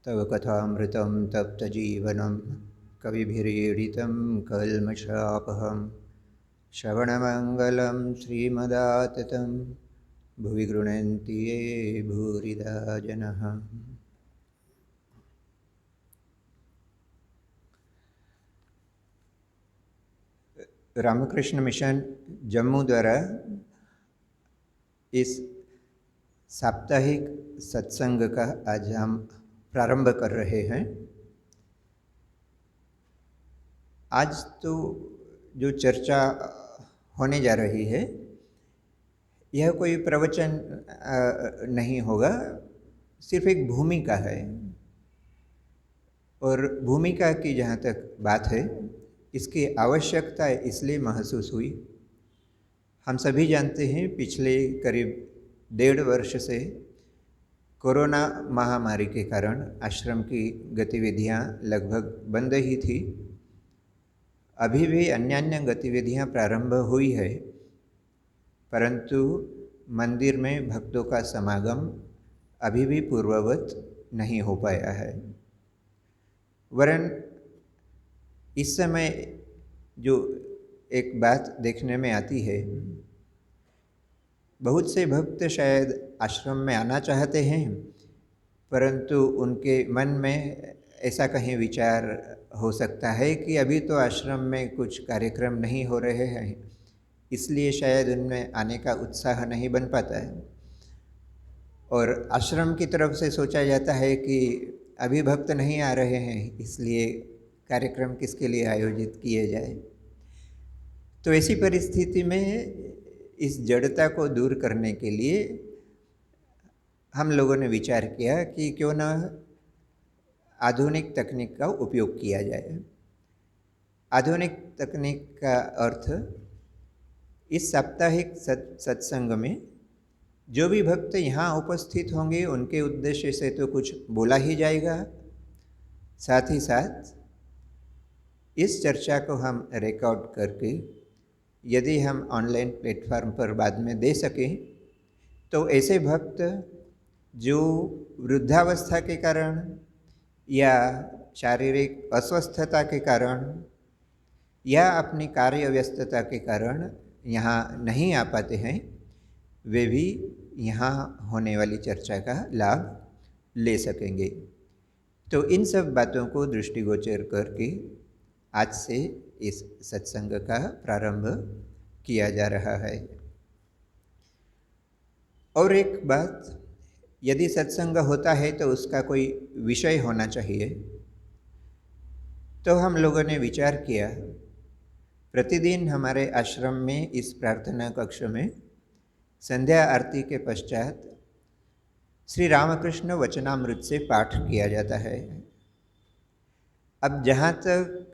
तव कथामृतं तप्तजीवनं कविभिरीडितं कल्मषापहं श्रवणमङ्गलं श्रीमदाततं भुवि गृह्णन्ति ये भूरिदा जनः। रामकृष्ण मिशन जम्मू द्वारा इस साप्ताहिक सत्संग का आज हम प्रारंभ कर रहे हैं। आज तो जो चर्चा होने जा रही है यह कोई प्रवचन नहीं होगा, सिर्फ एक भूमिका है। और भूमिका की जहाँ तक बात है, इसकी आवश्यकता इसलिए महसूस हुई। हम सभी जानते हैं पिछले करीब 1.5 वर्ष से कोरोना महामारी के कारण आश्रम की गतिविधियां लगभग बंद ही थी। अभी भी अन्य गतिविधियां प्रारंभ हुई है, परंतु मंदिर में भक्तों का समागम अभी भी पूर्ववत नहीं हो पाया है। वरन इस समय जो एक बात देखने में आती है, बहुत से भक्त शायद आश्रम में आना चाहते हैं, परंतु उनके मन में ऐसा कहीं विचार हो सकता है कि अभी तो आश्रम में कुछ कार्यक्रम नहीं हो रहे हैं, इसलिए शायद उनमें आने का उत्साह नहीं बन पाता है। और आश्रम की तरफ से सोचा जाता है कि अभी भक्त नहीं आ रहे हैं, इसलिए कार्यक्रम किसके लिए आयोजित किए जाए। तो ऐसी परिस्थिति में इस जड़ता को दूर करने के लिए हम लोगों ने विचार किया कि क्यों न आधुनिक तकनीक का उपयोग किया जाए। आधुनिक तकनीक का अर्थ इस साप्ताहिक सत्संग में जो भी भक्त यहाँ उपस्थित होंगे उनके उद्देश्य से तो कुछ बोला ही जाएगा, साथ ही साथ इस चर्चा को हम रिकॉर्ड करके यदि हम ऑनलाइन प्लेटफॉर्म पर बाद में दे सकें, तो ऐसे भक्त जो वृद्धावस्था के कारण या शारीरिक अस्वस्थता के कारण या अपनी कार्य व्यस्तता के कारण यहाँ नहीं आ पाते हैं, वे भी यहाँ होने वाली चर्चा का लाभ ले सकेंगे। तो इन सब बातों को दृष्टिगोचर करके आज से इस सत्संग का प्रारंभ किया जा रहा है। और एक बात, यदि सत्संग होता है तो उसका कोई विषय होना चाहिए। तो हम लोगों ने विचार किया, प्रतिदिन हमारे आश्रम में इस प्रार्थना कक्ष में संध्या आरती के पश्चात श्री रामकृष्ण वचनामृत से पाठ किया जाता है। अब जहाँ तक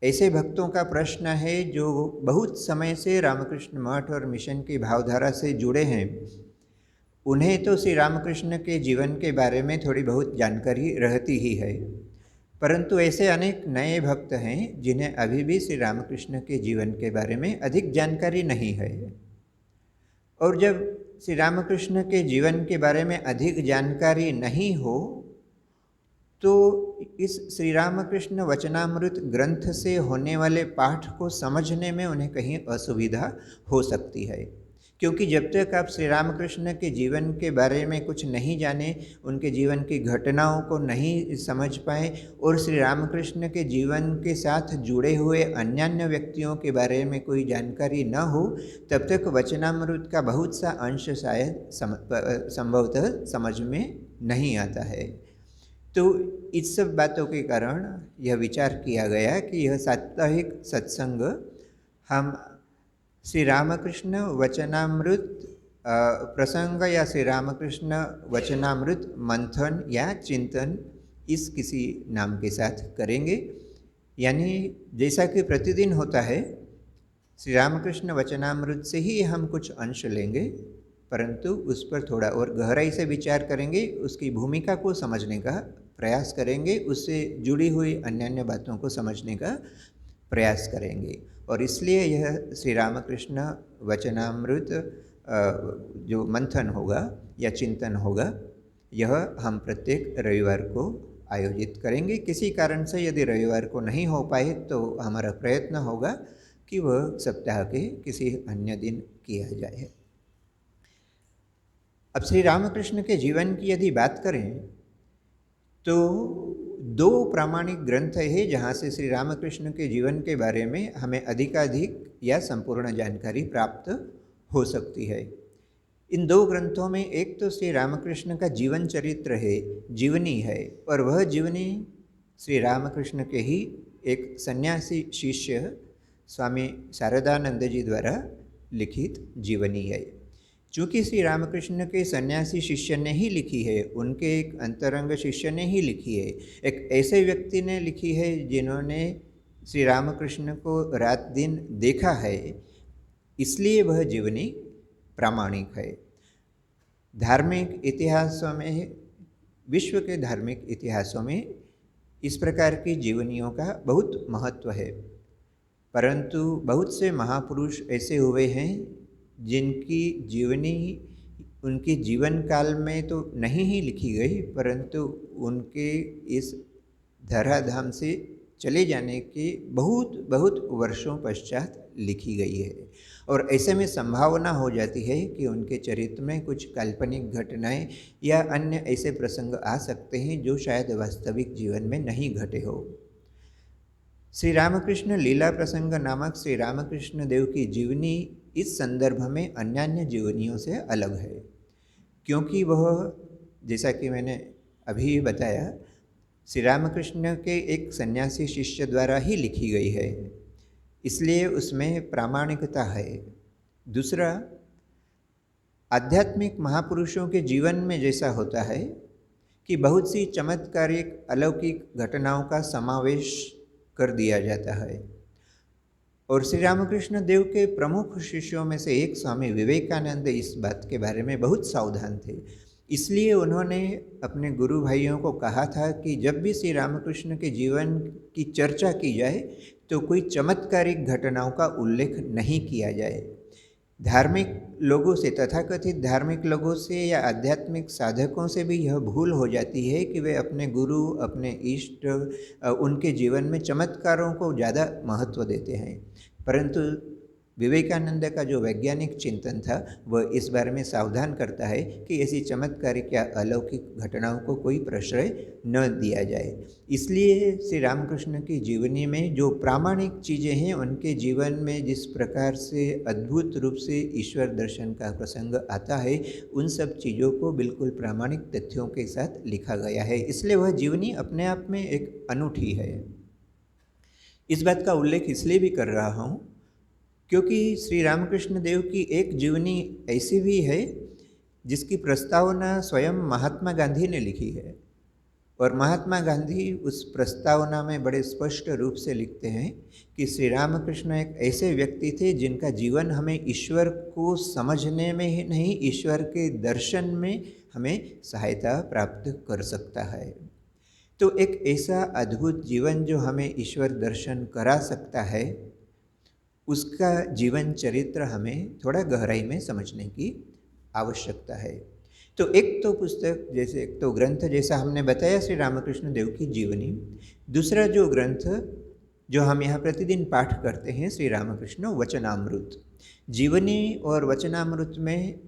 ऐसे भक्तों का प्रश्न है जो बहुत समय से रामकृष्ण मठ और मिशन की भावधारा से जुड़े हैं, उन्हें तो श्री रामकृष्ण के जीवन के बारे में थोड़ी बहुत जानकारी रहती ही है, परंतु ऐसे अनेक नए भक्त हैं जिन्हें अभी भी श्री रामकृष्ण के जीवन के बारे में अधिक जानकारी नहीं है। और जब श्री रामकृष्ण के जीवन के बारे में अधिक जानकारी नहीं हो, तो इस श्री रामकृष्ण वचनामृत ग्रंथ से होने वाले पाठ को समझने में उन्हें कहीं असुविधा हो सकती है। क्योंकि जब तक आप श्री रामकृष्ण के जीवन के बारे में कुछ नहीं जाने, उनके जीवन की घटनाओं को नहीं समझ पाए और श्री रामकृष्ण के जीवन के साथ जुड़े हुए अन्य व्यक्तियों के बारे में कोई जानकारी न हो, तब तक वचनामृत का बहुत सा अंश शायद संभवतः समझ में नहीं आता है। तो इस सब बातों के कारण यह विचार किया गया कि यह साप्ताहिक सत्संग हम श्री रामकृष्ण वचनामृत प्रसंग या श्री रामकृष्ण वचनामृत मंथन या चिंतन इस किसी नाम के साथ करेंगे। यानी जैसा कि प्रतिदिन होता है, श्री रामकृष्ण वचनामृत से ही हम कुछ अंश लेंगे, परंतु उस पर थोड़ा और गहराई से विचार करेंगे, उसकी भूमिका को समझने का प्रयास करेंगे, उससे जुड़ी हुई अन्य बातों को समझने का प्रयास करेंगे। और इसलिए यह श्री रामकृष्ण वचनामृत जो मंथन होगा या चिंतन होगा, यह हम प्रत्येक रविवार को आयोजित करेंगे। किसी कारण से यदि रविवार को नहीं हो पाए तो हमारा प्रयत्न होगा कि वह सप्ताह के किसी अन्य दिन किया जाए। अब श्री रामकृष्ण के जीवन की यदि बात करें तो दो प्रामाणिक ग्रंथ है जहाँ से श्री रामकृष्ण के जीवन के बारे में हमें अधिकाधिक या संपूर्ण जानकारी प्राप्त हो सकती है। इन दो ग्रंथों में एक तो श्री रामकृष्ण का जीवन चरित्र है, जीवनी है, और वह जीवनी श्री रामकृष्ण के ही एक सन्यासी शिष्य स्वामी शारदानंद जी द्वारा लिखित जीवनी है। चूँकि श्री रामकृष्ण के सन्यासी शिष्य ने ही लिखी है, उनके एक अंतरंग शिष्य ने ही लिखी है, एक ऐसे व्यक्ति ने लिखी है जिन्होंने श्री रामकृष्ण को रात दिन देखा है, इसलिए वह जीवनी प्रामाणिक है। धार्मिक इतिहासों में, विश्व के धार्मिक इतिहासों में इस प्रकार की जीवनियों का बहुत महत्व है, परंतु बहुत से महापुरुष ऐसे हुए हैं जिनकी जीवनी उनके जीवन काल में तो नहीं ही लिखी गई, परंतु उनके इस धराधाम से चले जाने के बहुत बहुत वर्षों पश्चात लिखी गई है। और ऐसे में संभावना हो जाती है कि उनके चरित्र में कुछ काल्पनिक घटनाएं या अन्य ऐसे प्रसंग आ सकते हैं जो शायद वास्तविक जीवन में नहीं घटे हो। श्री रामकृष्ण लीला प्रसंग नामक श्री रामकृष्ण देव की जीवनी इस संदर्भ में अन्यान्य जीवनियों से अलग है, क्योंकि वह, जैसा कि मैंने अभी बताया, श्री रामकृष्ण के एक सन्यासी शिष्य द्वारा ही लिखी गई है, इसलिए उसमें प्रामाणिकता है। दूसरा, आध्यात्मिक महापुरुषों के जीवन में जैसा होता है कि बहुत सी चमत्कारिक अलौकिक घटनाओं का समावेश कर दिया जाता है, और श्री रामकृष्ण देव के प्रमुख शिष्यों में से एक स्वामी विवेकानंद इस बात के बारे में बहुत सावधान थे। इसलिए उन्होंने अपने गुरु भाइयों को कहा था कि जब भी श्री रामकृष्ण के जीवन की चर्चा की जाए तो कोई चमत्कारिक घटनाओं का उल्लेख नहीं किया जाए। धार्मिक लोगों से, तथाकथित धार्मिक लोगों से या आध्यात्मिक साधकों से भी यह भूल हो जाती है कि वे अपने गुरु, अपने इष्ट, उनके जीवन में चमत्कारों को ज़्यादा महत्व देते हैं, परंतु विवेकानंद का जो वैज्ञानिक चिंतन था वह इस बारे में सावधान करता है कि ऐसी चमत्कारिक या अलौकिक घटनाओं को कोई प्रश्रय न दिया जाए। इसलिए श्री रामकृष्ण की जीवनी में जो प्रामाणिक चीज़ें हैं, उनके जीवन में जिस प्रकार से अद्भुत रूप से ईश्वर दर्शन का प्रसंग आता है, उन सब चीज़ों को बिल्कुल प्रामाणिक तथ्यों के साथ लिखा गया है। इसलिए वह जीवनी अपने आप में एक अनूठी है। इस बात का उल्लेख इसलिए भी कर रहा हूँ क्योंकि श्री रामकृष्ण देव की एक जीवनी ऐसी भी है जिसकी प्रस्तावना स्वयं महात्मा गांधी ने लिखी है, और महात्मा गांधी उस प्रस्तावना में बड़े स्पष्ट रूप से लिखते हैं कि श्री रामकृष्ण एक ऐसे व्यक्ति थे जिनका जीवन हमें ईश्वर को समझने में ही नहीं, ईश्वर के दर्शन में हमें सहायता प्राप्त कर सकता है। तो एक ऐसा अद्भुत जीवन जो हमें ईश्वर दर्शन करा सकता है, उसका जीवन चरित्र हमें थोड़ा गहराई में समझने की आवश्यकता है। तो एक तो पुस्तक, जैसे एक तो ग्रंथ जैसा हमने बताया श्री रामकृष्ण देव की जीवनी, दूसरा जो ग्रंथ जो हम यहाँ प्रतिदिन पाठ करते हैं श्री रामकृष्ण वचनामृत। जीवनी और वचनामृत में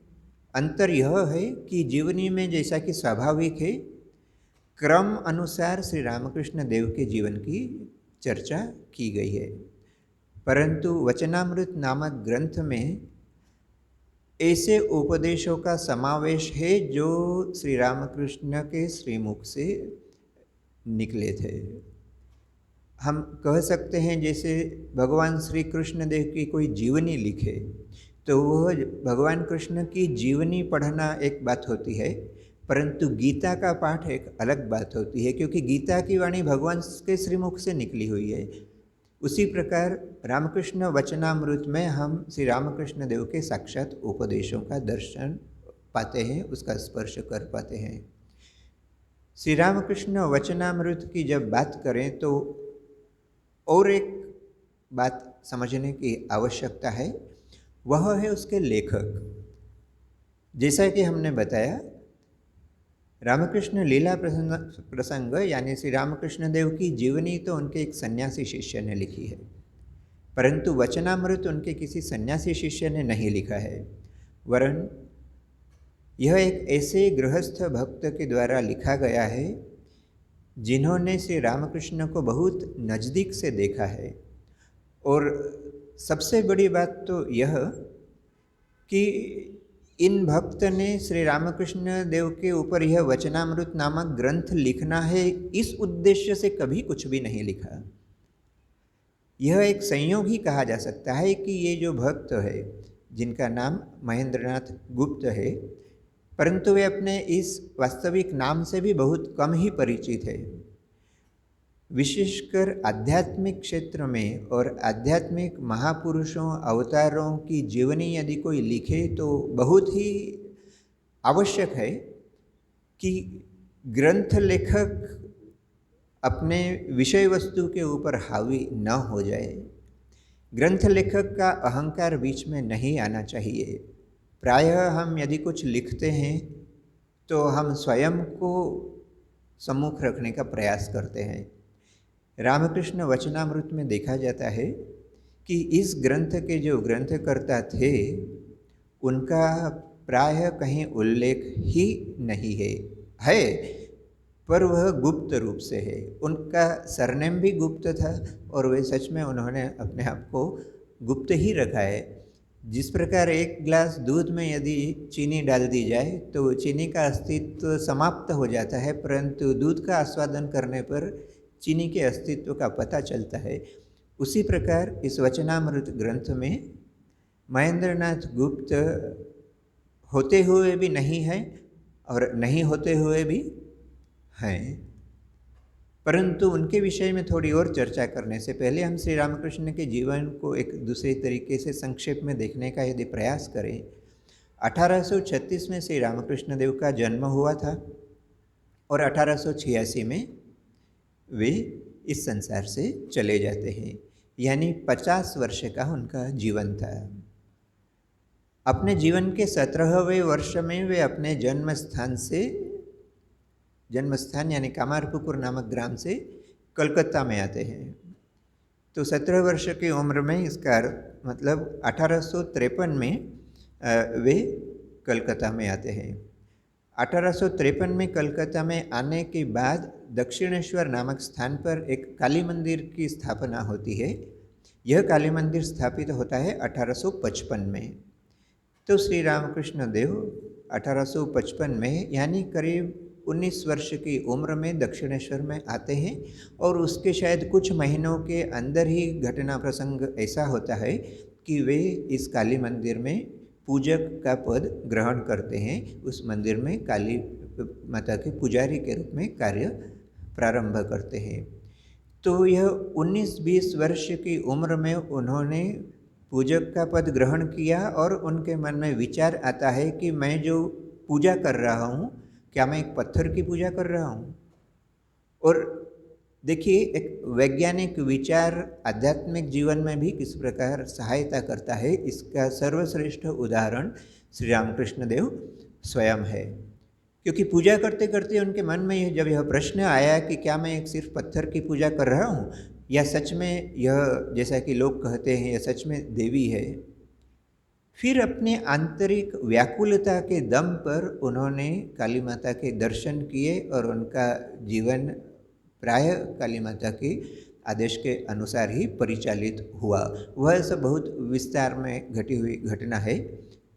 अंतर यह है कि जीवनी में जैसा कि स्वाभाविक है, क्रम अनुसार श्री रामकृष्ण देव के जीवन की चर्चा की गई है, परंतु वचनामृत नामक ग्रंथ में ऐसे उपदेशों का समावेश है जो श्री रामकृष्ण के श्रीमुख से निकले थे। हम कह सकते हैं जैसे भगवान श्री कृष्ण देव की कोई जीवनी लिखे तो वह भगवान कृष्ण की जीवनी पढ़ना एक बात होती है, परंतु गीता का पाठ एक अलग बात होती है, क्योंकि गीता की वाणी भगवान के श्रीमुख से निकली हुई है। उसी प्रकार रामकृष्ण वचनामृत में हम श्री रामकृष्ण देव के साक्षात उपदेशों का दर्शन पाते हैं, उसका स्पर्श कर पाते हैं। श्री रामकृष्ण वचनामृत की जब बात करें तो और एक बात समझने की आवश्यकता है, वह है उसके लेखक। जैसा कि हमने बताया रामकृष्ण लीला प्रसंग यानी श्री रामकृष्ण देव की जीवनी तो उनके एक सन्यासी शिष्य ने लिखी है, परंतु वचनामृत उनके किसी सन्यासी शिष्य ने नहीं लिखा है, वरन यह एक ऐसे गृहस्थ भक्त के द्वारा लिखा गया है जिन्होंने श्री रामकृष्ण को बहुत नज़दीक से देखा है। और सबसे बड़ी बात तो यह कि इन भक्त ने श्री रामकृष्ण देव के ऊपर यह वचनामृत नामक ग्रंथ लिखना है इस उद्देश्य से कभी कुछ भी नहीं लिखा। यह एक संयोग ही कहा जा सकता है कि ये जो भक्त है जिनका नाम महेंद्रनाथ गुप्त है, परंतु वे अपने इस वास्तविक नाम से भी बहुत कम ही परिचित है। विशेषकर आध्यात्मिक क्षेत्र में और आध्यात्मिक महापुरुषों अवतारों की जीवनी यदि कोई लिखे तो बहुत ही आवश्यक है कि ग्रंथ लेखक अपने विषय वस्तु के ऊपर हावी न हो जाए। ग्रंथ लेखक का अहंकार बीच में नहीं आना चाहिए। प्रायः हम यदि कुछ लिखते हैं तो हम स्वयं को सम्मुख रखने का प्रयास करते हैं। रामकृष्ण वचनामृत में देखा जाता है कि इस ग्रंथ के जो ग्रंथकर्ता थे उनका प्रायः कहीं उल्लेख ही नहीं है पर वह गुप्त रूप से है। उनका सरनेम भी गुप्त था और वे सच में उन्होंने अपने आप को गुप्त ही रखा है। जिस प्रकार एक गिलास दूध में यदि चीनी डाल दी जाए तो चीनी का अस्तित्व समाप्त हो जाता है, परंतु दूध का आस्वादन करने पर चीनी के अस्तित्व का पता चलता है। उसी प्रकार इस वचनामृत ग्रंथ में महेंद्रनाथ गुप्त होते हुए भी नहीं है और नहीं होते हुए भी हैं, परंतु उनके विषय में थोड़ी और चर्चा करने से पहले हम श्री रामकृष्ण के जीवन को एक दूसरे तरीके से संक्षेप में देखने का यदि प्रयास करें। 1836 में श्री रामकृष्ण देव का जन्म हुआ था और 1886 में वे इस संसार से चले जाते हैं, यानी 50 वर्ष का उनका जीवन था। अपने जीवन के 17वें वर्ष में वे अपने जन्मस्थान यानी कामारपुकुर नामक ग्राम से कलकत्ता में आते हैं। तो 17 वर्ष की उम्र में इसका मतलब 1853 में वे कलकत्ता में आते हैं। 1853 में कलकत्ता में आने के बाद दक्षिणेश्वर नामक स्थान पर एक काली मंदिर की स्थापना होती है। यह काली मंदिर स्थापित होता है 1855 में। तो श्री रामकृष्ण देव 1855 में यानी करीब 19 वर्ष की उम्र में दक्षिणेश्वर में आते हैं और उसके शायद कुछ महीनों के अंदर ही घटना प्रसंग ऐसा होता है कि वे इस काली मंदिर में पूजक का पद ग्रहण करते हैं। उस मंदिर में काली माता के पुजारी के रूप में कार्य प्रारंभ करते हैं। तो यह 19-20 वर्ष की उम्र में उन्होंने पूजक का पद ग्रहण किया और उनके मन में विचार आता है कि मैं जो पूजा कर रहा हूँ, क्या मैं एक पत्थर की पूजा कर रहा हूँ? और देखिए, एक वैज्ञानिक विचार आध्यात्मिक जीवन में भी किस प्रकार सहायता करता है, इसका सर्वश्रेष्ठ उदाहरण श्री रामकृष्ण देव स्वयं है। क्योंकि पूजा करते करते उनके मन में जब यह प्रश्न आया कि क्या मैं एक सिर्फ पत्थर की पूजा कर रहा हूँ या सच में यह, जैसा कि लोग कहते हैं, यह सच में देवी है, फिर अपने आंतरिक व्याकुलता के दम पर उन्होंने काली माता के दर्शन किए और उनका जीवन प्रायः काली माता के आदेश के अनुसार ही परिचालित हुआ। वह सब बहुत विस्तार में घटी हुई घटना है,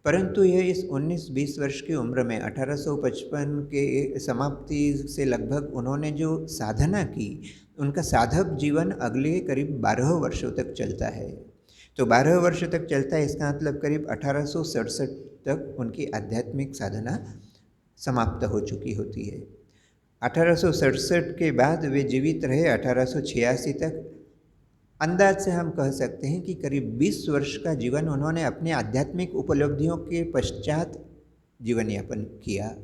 परंतु यह इस 19-20 वर्ष की उम्र में 1855 के समाप्ति से लगभग उन्होंने जो साधना की, उनका साधक जीवन अगले करीब 12 वर्षों तक चलता है। तो 12 वर्ष तक चलता है, इसका मतलब करीब 1867 तक उनकी आध्यात्मिक साधना समाप्त हो चुकी होती है। 1867 के बाद वे जीवित रहे 1886 तक। अंदाज से हम कह सकते हैं कि करीब 20 वर्ष का जीवन उन्होंने अपने आध्यात्मिक उपलब्धियों के पश्चात जीवन यापन किया।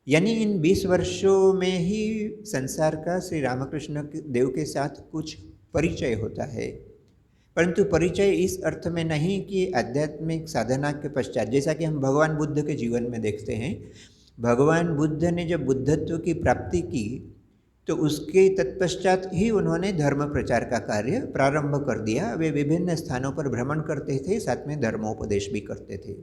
यानी इन 20 वर्षों में ही संसार का श्री रामकृष्ण देव के साथ कुछ परिचय होता है, परंतु परिचय इस अर्थ में नहीं कि आध्यात्मिक साधना के पश्चात, जैसा कि हम भगवान बुद्ध के जीवन में देखते हैं, भगवान बुद्ध ने जब बुद्धत्व की प्राप्ति की तो उसके तत्पश्चात ही उन्होंने धर्म प्रचार का कार्य प्रारंभ कर दिया। वे विभिन्न स्थानों पर भ्रमण करते थे, साथ में धर्मोपदेश भी करते थे।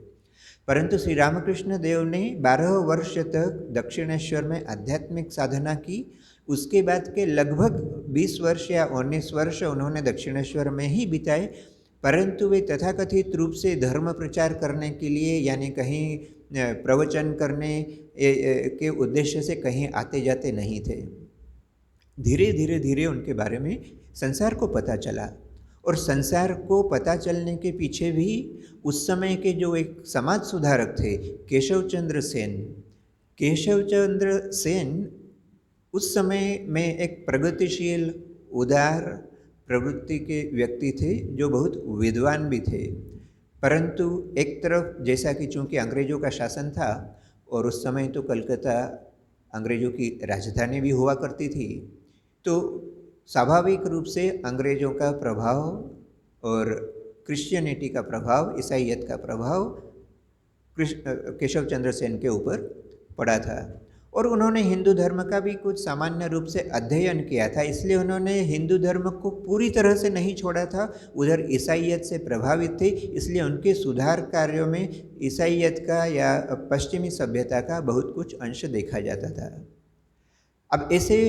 परंतु श्री रामकृष्ण देव ने 12 वर्ष तक दक्षिणेश्वर में आध्यात्मिक साधना की। उसके बाद के लगभग 20 वर्ष या 19 वर्ष उन्होंने दक्षिणेश्वर में ही बिताए, परंतु वे तथाकथित रूप से धर्म प्रचार करने के लिए यानी कहीं प्रवचन करने के उद्देश्य से कहीं आते जाते नहीं थे। धीरे धीरे उनके बारे में संसार को पता चला, और संसार को पता चलने के पीछे भी उस समय के जो एक समाज सुधारक थे केशव चंद्र सेन, केशव चंद्र सेन उस समय में एक प्रगतिशील उदार प्रवृत्ति के व्यक्ति थे जो बहुत विद्वान भी थे। परंतु एक तरफ जैसा कि चूँकि अंग्रेज़ों का शासन था और उस समय तो कलकत्ता अंग्रेज़ों की राजधानी भी हुआ करती थी, तो स्वाभाविक रूप से अंग्रेज़ों का प्रभाव और क्रिश्चियनिटी का प्रभाव, ईसाईयत का प्रभाव केशव चंद्र सेन के ऊपर पड़ा था। और उन्होंने हिंदू धर्म का भी कुछ सामान्य रूप से अध्ययन किया था, इसलिए उन्होंने हिंदू धर्म को पूरी तरह से नहीं छोड़ा था, उधर ईसाईयत से प्रभावित थे। इसलिए उनके सुधार कार्यों में ईसाईयत का या पश्चिमी सभ्यता का बहुत कुछ अंश देखा जाता था। अब ऐसे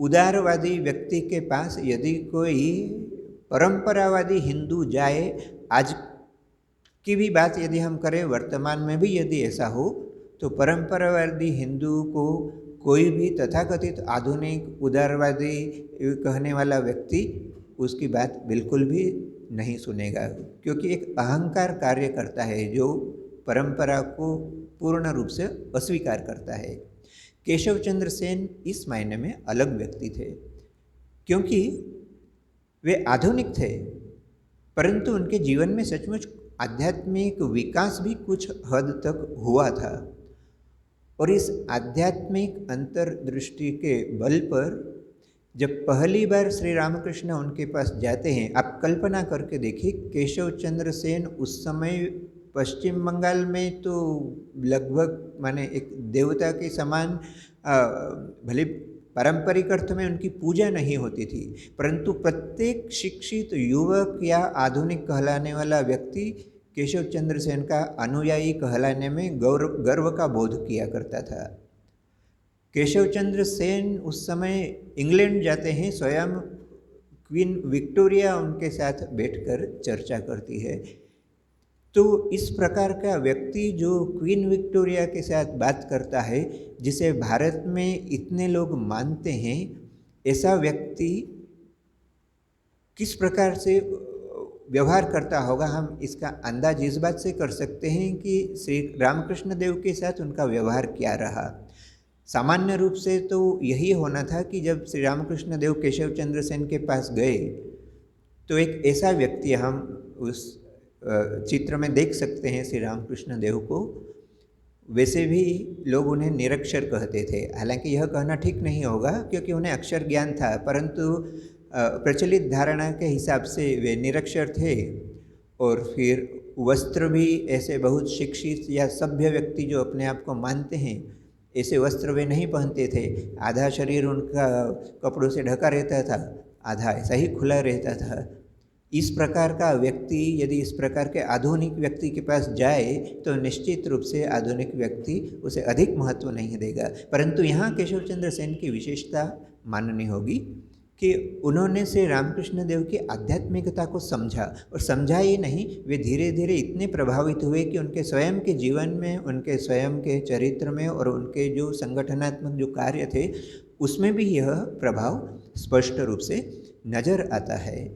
उदारवादी व्यक्ति के पास यदि कोई परंपरावादी हिंदू जाए, आज की भी बात यदि हम करें, वर्तमान में भी यदि ऐसा हो, तो परंपरावादी हिंदू को कोई भी तथाकथित आधुनिक उदारवादी कहने वाला व्यक्ति उसकी बात बिल्कुल भी नहीं सुनेगा, क्योंकि एक अहंकार कार्य करता है जो परंपरा को पूर्ण रूप से अस्वीकार करता है। केशव चंद्र सेन इस मायने में अलग व्यक्ति थे, क्योंकि वे आधुनिक थे, परंतु उनके जीवन में सचमुच आध्यात्मिक विकास भी कुछ हद तक हुआ था। और इस आध्यात्मिक अंतर्दृष्टि के बल पर जब पहली बार श्री रामकृष्ण उनके पास जाते हैं, आप कल्पना करके देखिए, केशव चंद्र सेन उस समय पश्चिम बंगाल में तो लगभग माने एक देवता के समान, भले पारंपरिक अर्थ में उनकी पूजा नहीं होती थी, परंतु प्रत्येक शिक्षित युवक या आधुनिक कहलाने वाला व्यक्ति केशव चंद्र सेन का अनुयायी कहलाने में गर्व का बोध किया करता था। केशव चंद्र सेन उस समय इंग्लैंड जाते हैं, स्वयं क्वीन विक्टोरिया उनके साथ बैठकर चर्चा करती है। तो इस प्रकार का व्यक्ति जो क्वीन विक्टोरिया के साथ बात करता है, जिसे भारत में इतने लोग मानते हैं, ऐसा व्यक्ति किस प्रकार से व्यवहार करता होगा, हम इसका अंदाज इस बात से कर सकते हैं कि श्री रामकृष्ण देव के साथ उनका व्यवहार क्या रहा। सामान्य रूप से तो यही होना था कि जब श्री रामकृष्ण देव केशव चंद्र सेन के पास गए तो एक ऐसा व्यक्ति, हम उस चित्र में देख सकते हैं श्री रामकृष्ण देव को, वैसे भी लोग उन्हें निरक्षर कहते थे। हालांकि यह कहना ठीक नहीं होगा क्योंकि उन्हें अक्षर ज्ञान था, परंतु प्रचलित धारणा के हिसाब से वे निरक्षर थे। और फिर वस्त्र भी ऐसे बहुत शिक्षित या सभ्य व्यक्ति जो अपने आप को मानते हैं, ऐसे वस्त्र वे नहीं पहनते थे। आधा शरीर उनका कपड़ों से ढका रहता था, आधा ऐसा ही खुला रहता था। इस प्रकार का व्यक्ति यदि इस प्रकार के आधुनिक व्यक्ति के पास जाए तो निश्चित रूप से आधुनिक व्यक्ति उसे अधिक महत्व नहीं देगा। परंतु यहाँ केशव चंद्र सेन की विशेषता माननी होगी कि उन्होंने श्री रामकृष्ण देव की आध्यात्मिकता को समझा, और समझा ही नहीं, वे धीरे धीरे इतने प्रभावित हुए कि उनके स्वयं के जीवन में, उनके स्वयं के चरित्र में और उनके जो संगठनात्मक जो कार्य थे उसमें भी यह प्रभाव स्पष्ट रूप से नज़र आता है।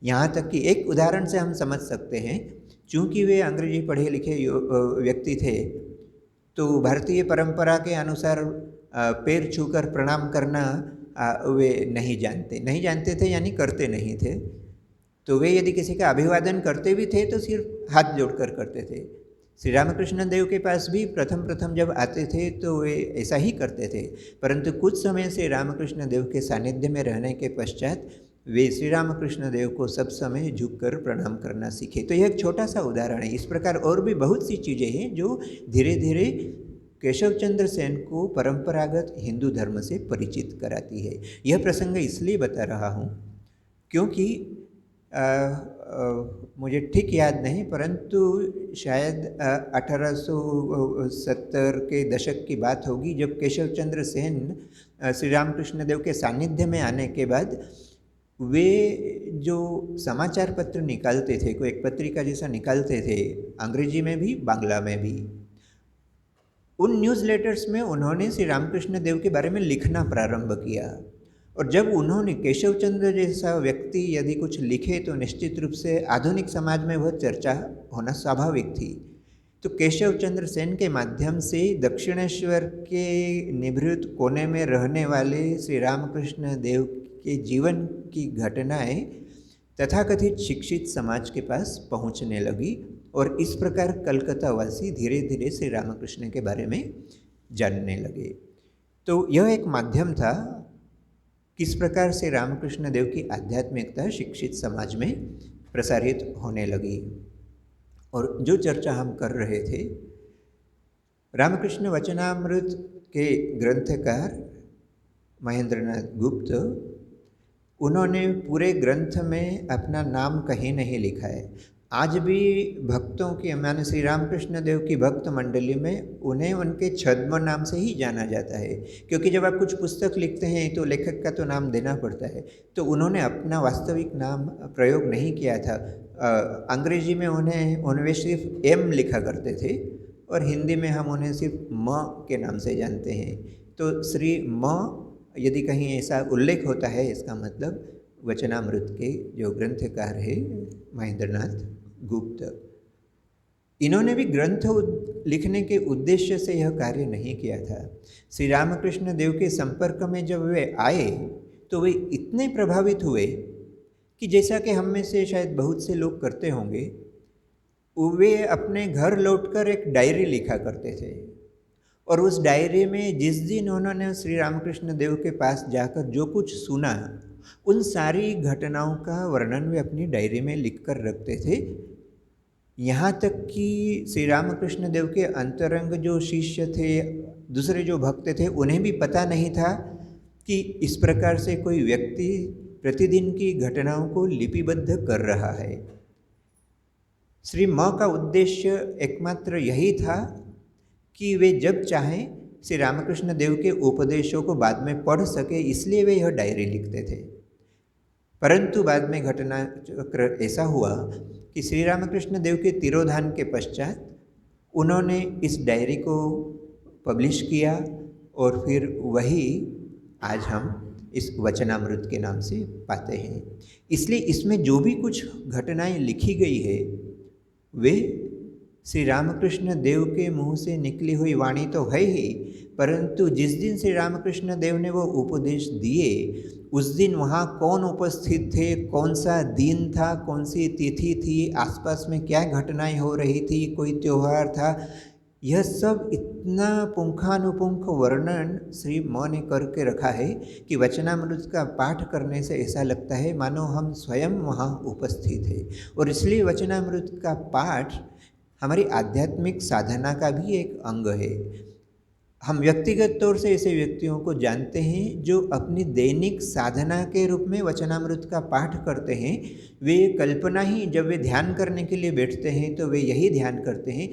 यहाँ तक कि एक उदाहरण से हम समझ सकते हैं, चूँकि वे अंग्रेजी पढ़े लिखे व्यक्ति थे तो भारतीय परंपरा के अनुसार पैर छूकर प्रणाम करना वे नहीं जानते थे, यानी करते नहीं थे। तो वे यदि किसी का अभिवादन करते भी थे तो सिर्फ हाथ जोड़कर करते थे। श्री रामकृष्ण देव के पास भी प्रथम जब आते थे तो वे ऐसा ही करते थे, परंतु कुछ समय से रामकृष्ण देव के सानिध्य में रहने के पश्चात वे श्री रामकृष्ण देव को सब समय झुककर प्रणाम करना सीखे। तो यह एक छोटा सा उदाहरण है। इस प्रकार और भी बहुत सी चीज़ें हैं जो धीरे धीरे केशव चंद्र सेन को परंपरागत हिंदू धर्म से परिचित कराती है। यह प्रसंग इसलिए बता रहा हूँ क्योंकि मुझे ठीक याद नहीं, परंतु शायद 1870 के दशक की बात होगी, जब केशव चंद्र सेन श्री रामकृष्ण देव के सानिध्य में आने के बाद वे जो समाचार पत्र निकालते थे, कोई एक पत्रिका जैसा निकालते थे, अंग्रेजी में भी बांग्ला में भी, उन न्यूज़ लेटर्स में उन्होंने श्री रामकृष्ण देव के बारे में लिखना प्रारंभ किया। और जब उन्होंने, केशव चंद्र जैसा व्यक्ति यदि कुछ लिखे तो निश्चित रूप से आधुनिक समाज में वह चर्चा होना स्वाभाविक थी। तो केशव चंद्र सेन के माध्यम से दक्षिणेश्वर के निभृत कोने में रहने वाले श्री रामकृष्ण देव के जीवन की घटनाएं तथाकथित शिक्षित समाज के पास पहुंचने लगी और इस प्रकार कलकत्ता वासी धीरे धीरे श्री रामकृष्ण के बारे में जानने लगे। तो यह एक माध्यम था किस प्रकार से रामकृष्ण देव की आध्यात्मिकता शिक्षित समाज में प्रसारित होने लगी। और जो चर्चा हम कर रहे थे, रामकृष्ण वचनामृत के ग्रंथकार महेंद्रनाथ गुप्त, उन्होंने पूरे ग्रंथ में अपना नाम कहीं नहीं लिखा है। आज भी भक्तों की, माने श्री रामकृष्ण देव की भक्त मंडली में उन्हें उनके छद्म नाम से ही जाना जाता है, क्योंकि जब आप कुछ पुस्तक लिखते हैं तो लेखक का तो नाम देना पड़ता है। तो उन्होंने अपना वास्तविक नाम प्रयोग नहीं किया था। अंग्रेजी में उन्हें सिर्फ एम लिखा करते थे और हिंदी में हम उन्हें सिर्फ म के नाम से जानते हैं। तो श्री म यदि कहीं ऐसा उल्लेख होता है, इसका मतलब वचनामृत के जो ग्रंथकार है महेंद्रनाथ गुप्त, इन्होंने भी ग्रंथ लिखने के उद्देश्य से यह कार्य नहीं किया था। श्री रामकृष्ण देव के संपर्क में जब वे आए तो वे इतने प्रभावित हुए कि जैसा कि हम में से शायद बहुत से लोग करते होंगे, वे अपने घर लौटकर एक डायरी लिखा करते थे और उस डायरी में जिस दिन उन्होंने श्री रामकृष्ण देव के पास जाकर जो कुछ सुना, उन सारी घटनाओं का वर्णन वे अपनी डायरी में लिखकर रखते थे। यहाँ तक कि श्री रामकृष्ण देव के अंतरंग जो शिष्य थे, दूसरे जो भक्त थे, उन्हें भी पता नहीं था कि इस प्रकार से कोई व्यक्ति प्रतिदिन की घटनाओं को लिपिबद्ध कर रहा है। श्री म का उद्देश्य एकमात्र यही था कि वे जब चाहें श्री रामकृष्ण देव के उपदेशों को बाद में पढ़ सके, इसलिए वे यह डायरी लिखते थे। परंतु बाद में घटना चक्र ऐसा हुआ कि श्री रामकृष्ण देव के तिरोधान के पश्चात उन्होंने इस डायरी को पब्लिश किया और फिर वही आज हम इस वचनामृत के नाम से पाते हैं। इसलिए इसमें जो भी कुछ घटनाएं लिखी गई है वे श्री रामकृष्ण देव के मुंह से निकली हुई वाणी तो है ही, परंतु जिस दिन श्री रामकृष्ण देव ने वो उपदेश दिए उस दिन वहाँ कौन उपस्थित थे, कौन सा दिन था, कौन सी तिथि थी, आसपास में क्या घटनाएं हो रही थी, कोई त्यौहार था, यह सब इतना पुंखानुपुंख वर्णन श्री म ने करके रखा है कि वचनामृत का पाठ करने से ऐसा लगता है मानो हम स्वयं वहाँ उपस्थित हैं। और इसलिए वचनामृत का पाठ हमारी आध्यात्मिक साधना का भी एक अंग है। हम व्यक्तिगत तौर से ऐसे व्यक्तियों को जानते हैं जो अपनी दैनिक साधना के रूप में वचनामृत का पाठ करते हैं। वे कल्पना ही, जब वे ध्यान करने के लिए बैठते हैं तो वे यही ध्यान करते हैं,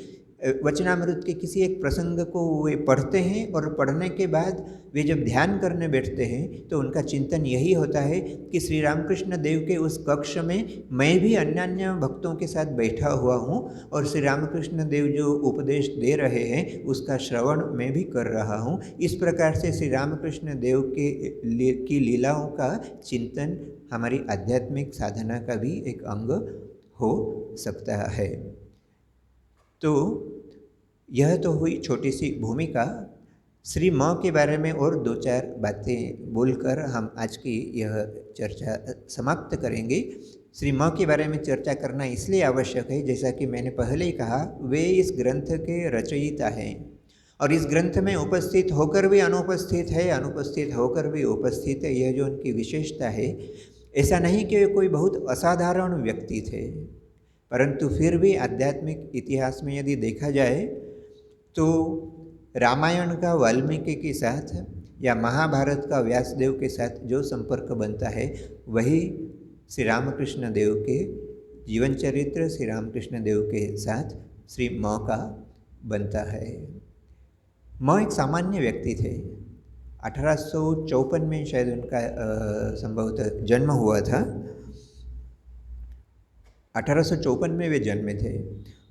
वचनामृत के किसी एक प्रसंग को वे पढ़ते हैं और पढ़ने के बाद वे जब ध्यान करने बैठते हैं तो उनका चिंतन यही होता है कि श्री रामकृष्ण देव के उस कक्ष में मैं भी अन्य भक्तों के साथ बैठा हुआ हूँ और श्री रामकृष्ण देव जो उपदेश दे रहे हैं उसका श्रवण मैं भी कर रहा हूँ। इस प्रकार से श्री रामकृष्ण देव की लीलाओं का चिंतन हमारी आध्यात्मिक साधना का भी एक अंग हो सकता है। तो यह तो हुई छोटी सी भूमिका। श्री म के बारे में और दो चार बातें बोलकर हम आज की यह चर्चा समाप्त करेंगे। श्री म के बारे में चर्चा करना इसलिए आवश्यक है, जैसा कि मैंने पहले ही कहा, वे इस ग्रंथ के रचयिता हैं और इस ग्रंथ में उपस्थित होकर भी अनुपस्थित है, अनुपस्थित होकर भी उपस्थित है। यह जो उनकी विशेषता है, ऐसा नहीं कि वे कोई बहुत असाधारण व्यक्ति थे, परंतु फिर भी आध्यात्मिक इतिहास में यदि देखा जाए तो रामायण का वाल्मीकि के साथ या महाभारत का व्यासदेव के साथ जो संपर्क बनता है वही श्री रामकृष्ण देव के जीवन चरित्र, श्री रामकृष्ण देव के साथ श्री म का बनता है। म एक सामान्य व्यक्ति थे। 1854 में शायद उनका संभवतः जन्म हुआ था। 1854 में वे जन्मे थे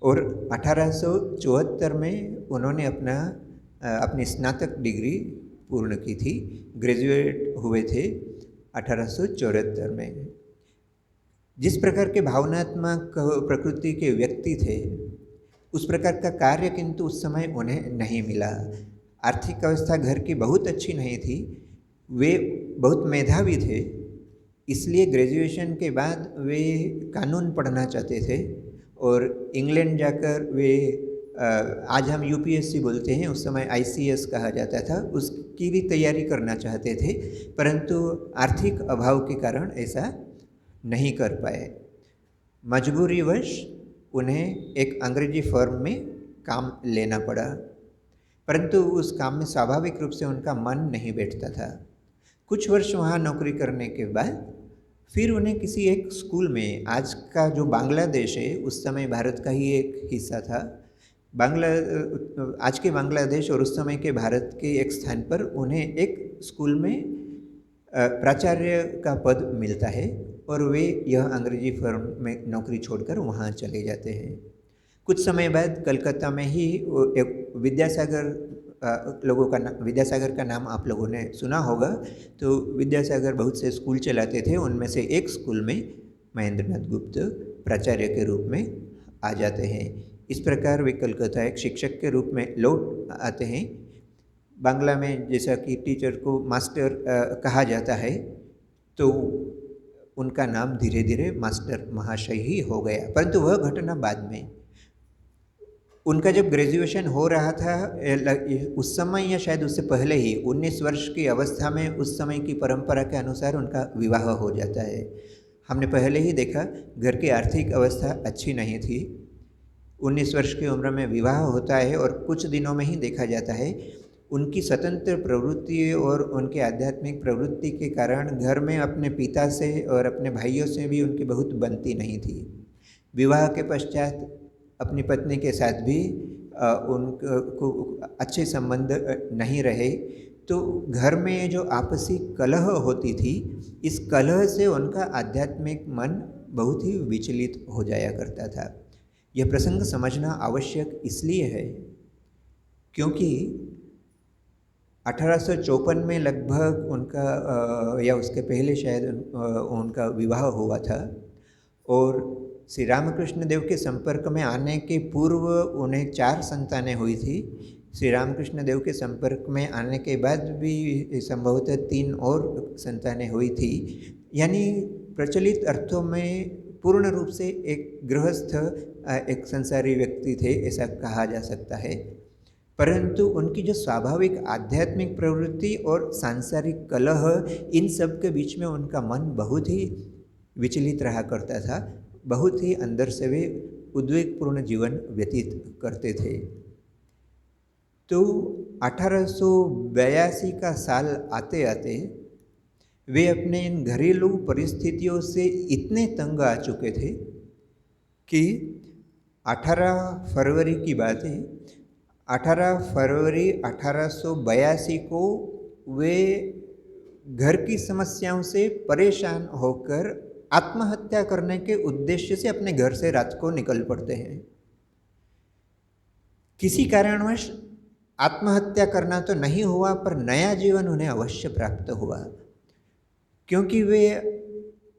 और 1874 में उन्होंने अपनी स्नातक डिग्री पूर्ण की थी। ग्रेजुएट हुए थे 1874 में। जिस प्रकार के भावनात्मक प्रकृति के व्यक्ति थे उस प्रकार का कार्य किंतु उस समय उन्हें नहीं मिला। आर्थिक अवस्था घर की बहुत अच्छी नहीं थी। वे बहुत मेधावी थे, इसलिए ग्रेजुएशन के बाद वे कानून पढ़ना चाहते थे और इंग्लैंड जाकर वे आज हम यूपीएससी बोलते हैं, उस समय आईसीएस कहा जाता था, उसकी भी तैयारी करना चाहते थे, परंतु आर्थिक अभाव के कारण ऐसा नहीं कर पाए। मजबूरीवश उन्हें एक अंग्रेजी फर्म में काम लेना पड़ा, परंतु उस काम में स्वाभाविक रूप से उनका मन नहीं बैठता था। कुछ वर्ष वहाँ नौकरी करने के बाद फिर उन्हें किसी एक स्कूल में, आज का जो बांग्लादेश है उस समय भारत का ही एक हिस्सा था, आज के बांग्लादेश और उस समय के भारत के एक स्थान पर उन्हें एक स्कूल में प्राचार्य का पद मिलता है और वे यह अंग्रेजी फर्म में नौकरी छोड़कर वहाँ चले जाते हैं। कुछ समय बाद कलकत्ता में ही एक विद्यासागर का नाम आप लोगों ने सुना होगा। तो विद्यासागर बहुत से स्कूल चलाते थे, उनमें से एक स्कूल में महेंद्रनाथ गुप्त प्राचार्य के रूप में आ जाते हैं। इस प्रकार वे कलकत्ता एक शिक्षक के रूप में लौट आते हैं। बांग्ला में जैसा कि टीचर को मास्टर कहा जाता है, तो उनका नाम धीरे धीरे मास्टर महाशय ही हो गया। परंतु वह घटना बाद में, उनका जब ग्रेजुएशन हो रहा था उस समय या शायद उससे पहले ही 19 वर्ष की अवस्था में उस समय की परंपरा के अनुसार उनका विवाह हो जाता है। हमने पहले ही देखा घर की आर्थिक अवस्था अच्छी नहीं थी। 19 वर्ष की उम्र में विवाह होता है और कुछ दिनों में ही देखा जाता है उनकी स्वतंत्र प्रवृत्ति और उनके आध्यात्मिक प्रवृत्ति के कारण घर में अपने पिता से और अपने भाइयों से भी उनकी बहुत बनती नहीं थी। विवाह के पश्चात अपनी पत्नी के साथ भी उनको अच्छे संबंध नहीं रहे, तो घर में जो आपसी कलह होती थी, इस कलह से उनका आध्यात्मिक मन बहुत ही विचलित हो जाया करता था। यह प्रसंग समझना आवश्यक इसलिए है क्योंकि 1854 में लगभग उनका या उसके पहले शायद उनका विवाह हुआ था और श्री रामकृष्ण देव के संपर्क में आने के पूर्व उन्हें 4 संतानें हुई थी। श्री रामकृष्ण देव के संपर्क में आने के बाद भी संभवतः 3 और संतानें हुई थी। यानी प्रचलित अर्थों में पूर्ण रूप से एक गृहस्थ, एक संसारी व्यक्ति थे, ऐसा कहा जा सकता है। परंतु उनकी जो स्वाभाविक आध्यात्मिक प्रवृत्ति और सांसारिक कलह, इन सब के बीच में उनका मन बहुत ही विचलित रहा करता था। बहुत ही अंदर से वे उद्वेगपूर्ण जीवन व्यतीत करते थे। तो 1882 का साल आते आते वे अपने इन घरेलू परिस्थितियों से इतने तंग आ चुके थे कि 18 फरवरी की बात है, 18 फरवरी 1882 को वे घर की समस्याओं से परेशान होकर आत्महत्या करने के उद्देश्य से अपने घर से रात को निकल पड़ते हैं। किसी कारणवश आत्महत्या करना तो नहीं हुआ, पर नया जीवन उन्हें अवश्य प्राप्त हुआ, क्योंकि वे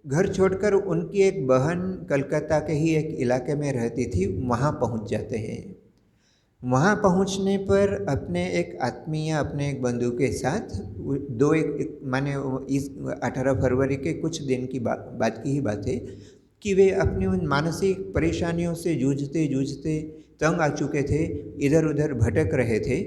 घर छोड़कर उनकी एक बहन कलकत्ता के ही एक इलाके में रहती थी, वहाँ पहुँच जाते हैं। वहाँ पहुँचने पर अपने एक आत्मीय, अपने एक बंधु के साथ माने इस 18 फरवरी के कुछ दिन की बात की ही बात है कि वे अपनी उन मानसिक परेशानियों से जूझते जूझते तंग आ चुके थे, इधर उधर भटक रहे थे।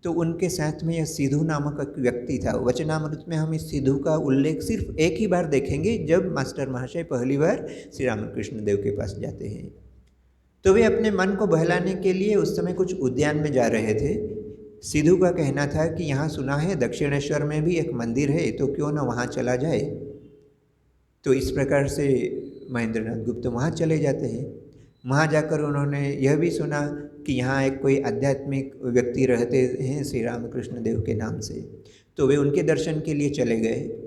तो उनके साथ में यह सिद्धू नामक एक व्यक्ति था। वचनामृत में हम इस सिद्धू का उल्लेख सिर्फ एक ही बार देखेंगे, जब मास्टर महाशय पहली बार श्री रामकृष्ण देव के पास जाते हैं। तो वे अपने मन को बहलाने के लिए उस समय कुछ उद्यान में जा रहे थे। सिद्धू का कहना था कि यहाँ सुना है दक्षिणेश्वर में भी एक मंदिर है, तो क्यों ना वहाँ चला जाए। तो इस प्रकार से महेंद्रनाथ गुप्त वहाँ चले जाते हैं। वहाँ जाकर उन्होंने यह भी सुना कि यहाँ एक कोई आध्यात्मिक व्यक्ति रहते हैं श्री रामकृष्ण देव के नाम से, तो वे उनके दर्शन के लिए चले गए।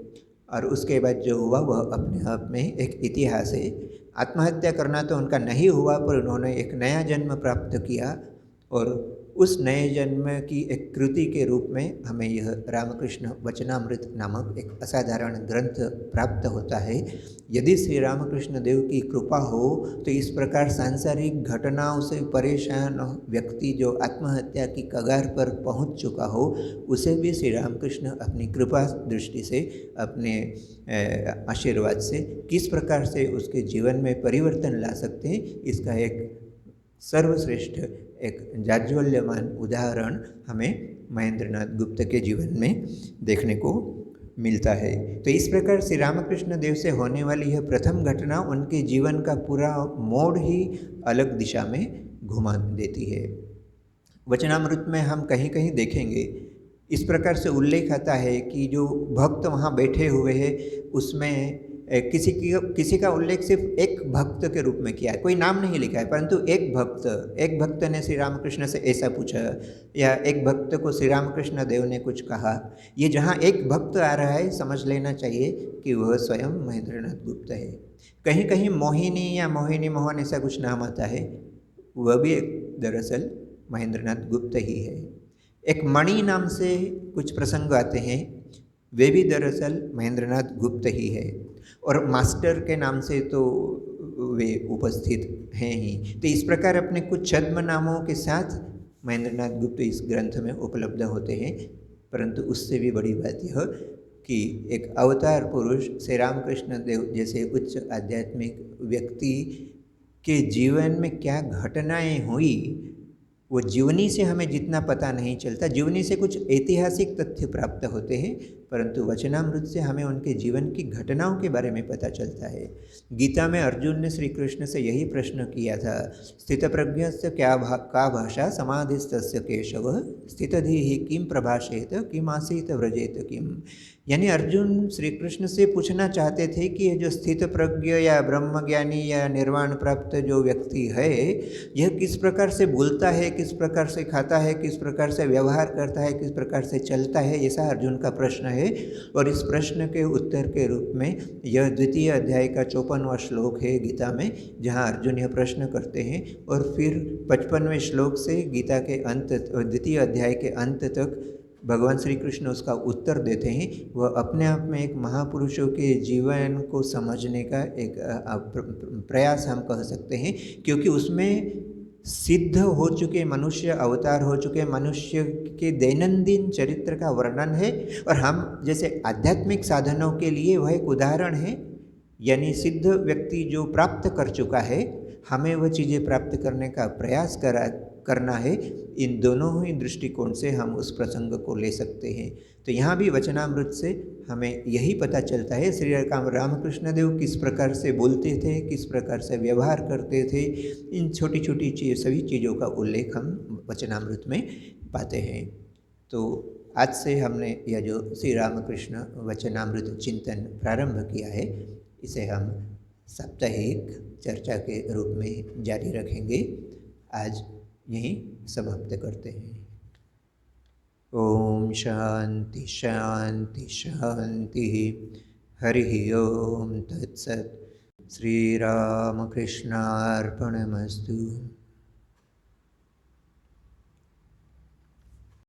और उसके बाद जो हुआ वह अपने आप में एक इतिहास है। आत्महत्या करना तो उनका नहीं हुआ, पर उन्होंने एक नया जन्म प्राप्त किया, और उस नए जन्म की एक कृति के रूप में हमें यह रामकृष्ण वचनामृत नामक एक असाधारण ग्रंथ प्राप्त होता है। यदि श्री रामकृष्ण देव की कृपा हो तो इस प्रकार सांसारिक घटनाओं से परेशान व्यक्ति जो आत्महत्या की कगार पर पहुंच चुका हो, उसे भी श्री रामकृष्ण अपनी कृपा दृष्टि से, अपने आशीर्वाद से किस प्रकार से उसके जीवन में परिवर्तन ला सकते हैं, इसका एक सर्वश्रेष्ठ एक जाज्वल्यमान उदाहरण हमें महेंद्रनाथ गुप्त के जीवन में देखने को मिलता है। तो इस प्रकार श्री रामकृष्ण देव से होने वाली यह प्रथम घटना उनके जीवन का पूरा मोड़ ही अलग दिशा में घुमा देती है। वचनामृत में हम कहीं कहीं देखेंगे इस प्रकार से उल्लेख आता है कि जो भक्त वहाँ बैठे हुए हैं उसमें किसी का उल्लेख सिर्फ एक भक्त के रूप में किया है, कोई नाम नहीं लिखा है, परंतु एक भक्त ने श्री रामकृष्ण से ऐसा पूछा, या एक भक्त को श्री रामकृष्ण देव ने कुछ कहा। ये जहाँ एक भक्त आ रहा है समझ लेना चाहिए कि वह स्वयं महेंद्रनाथ गुप्त है। कहीं कहीं मोहिनी या मोहिनी मोहन ऐसा कुछ नाम आता है, वह भी दरअसल महेंद्रनाथ गुप्त ही है। एक मणि नाम से कुछ प्रसंग आते हैं, वे भी दरअसल महेंद्रनाथ गुप्त ही है। और मास्टर के नाम से तो वे उपस्थित हैं ही। तो इस प्रकार अपने कुछ छद्म नामों के साथ महेंद्रनाथ गुप्त इस ग्रंथ में उपलब्ध होते हैं। परंतु उससे भी बड़ी बात यह कि एक अवतार पुरुष श्री रामकृष्ण देव जैसे उच्च आध्यात्मिक व्यक्ति के जीवन में क्या घटनाएं हुई, वो जीवनी से हमें जितना पता नहीं चलता। जीवनी से कुछ ऐतिहासिक तथ्य प्राप्त होते हैं, परंतु वचनामृत से हमें उनके जीवन की घटनाओं के बारे में पता चलता है। गीता में अर्जुन ने श्री कृष्ण से यही प्रश्न किया था, स्थितप्रज्ञस्य का भाषा समाधिस्तस्य केशव स्थितधीहि किम प्रभाषेत किम आसीत व्रजेत किम। यानी अर्जुन श्री कृष्ण से पूछना चाहते थे कि यह जो स्थित प्रज्ञ या ब्रह्मज्ञानी या निर्वाण प्राप्त जो व्यक्ति है, यह किस प्रकार से बोलता है, किस प्रकार से खाता है, किस प्रकार से व्यवहार करता है, किस प्रकार से चलता है, ऐसा अर्जुन का प्रश्न है। और इस प्रश्न के उत्तर के रूप में यह द्वितीय अध्याय का 54वां श्लोक है गीता में, जहाँ अर्जुन यह प्रश्न करते हैं और फिर 55वें श्लोक से गीता के अंत, द्वितीय अध्याय के अंत तक भगवान श्री कृष्ण उसका उत्तर देते हैं। वह अपने आप में एक महापुरुषों के जीवन को समझने का एक प्रयास हम कह सकते हैं, क्योंकि उसमें सिद्ध हो चुके मनुष्य, अवतार हो चुके मनुष्य के दैनंदिन चरित्र का वर्णन है। और हम जैसे आध्यात्मिक साधनों के लिए वह एक उदाहरण है। यानी सिद्ध व्यक्ति जो प्राप्त कर चुका है, हमें वह चीज़ें प्राप्त करने का प्रयास करना है। इन दोनों ही दृष्टिकोण से हम उस प्रसंग को ले सकते हैं। तो यहाँ भी वचनामृत से हमें यही पता चलता है श्री रामकृष्ण देव किस प्रकार से बोलते थे, किस प्रकार से व्यवहार करते थे। इन छोटी छोटी सभी चीज़ों का उल्लेख हम वचनामृत में पाते हैं। तो आज से हमने यह जो श्री रामकृष्ण वचनामृत चिंतन प्रारंभ किया है, इसे हम साप्ताहिक चर्चा के रूप में जारी रखेंगे। आज यहीं समाप्त करते हैं। ओम शांति शांति शांति। हरि ओम तत्सत्। श्री रामकृष्णार्पणमस्तु।